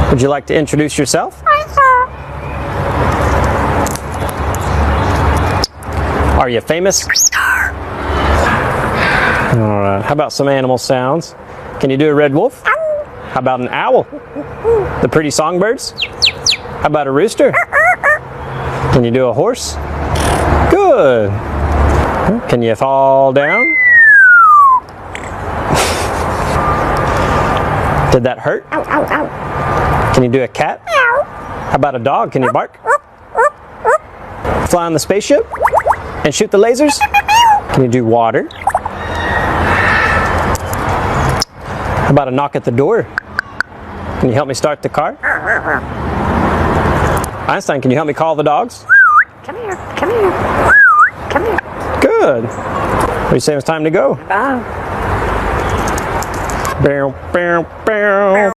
Would you like to introduce yourself? Are you famous? Alright, how about some animal sounds? Can you do a red wolf? How about an owl? The pretty songbirds? How about a rooster? Can you do a horse? Good! Can you fall down? Did that hurt? Ow, ow, ow. Can you do a cat? How about a dog? Can you bark? Fly on the spaceship? And shoot the lasers? Can you do water? How about a knock at the door? Can you help me start the car? Einstein, can you help me call the dogs? Come here, come here, come here. Good. What do you say it's time to go? Bye. Bow, bow, bow.